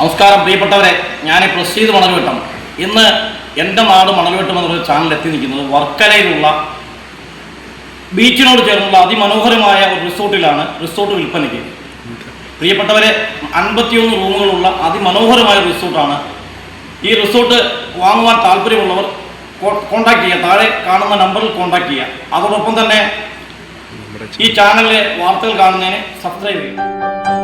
നമസ്കാരം പ്രിയപ്പെട്ടവരെ, ഞാൻ പ്രസീദ് മണൽവെട്ടം. ഇന്ന് എൻ്റെ നാട് മണൽവെട്ടം എന്നൊരു ചാനൽ എത്തി നിൽക്കുന്നത് വർക്കലയിലുള്ള ബീച്ചിനോട് ചേർന്നുള്ള അതിമനോഹരമായ ഒരു റിസോർട്ടിലാണ്. റിസോർട്ട് വിൽപ്പനയ്ക്ക്. പ്രിയപ്പെട്ടവരെ, 51 റൂമുകളുള്ള അതിമനോഹരമായ റിസോർട്ടാണ്. ഈ റിസോർട്ട് വാങ്ങുവാൻ താല്പര്യമുള്ളവർ കോൺടാക്ട് ചെയ്യുക. താഴെ കാണുന്ന നമ്പറിൽ കോൺടാക്ട് ചെയ്യുക. അതോടൊപ്പം തന്നെ ഈ ചാനലിലെ വാർത്തകൾ കാണുന്നതിന് സബ്സ്ക്രൈബ് ചെയ്യുക.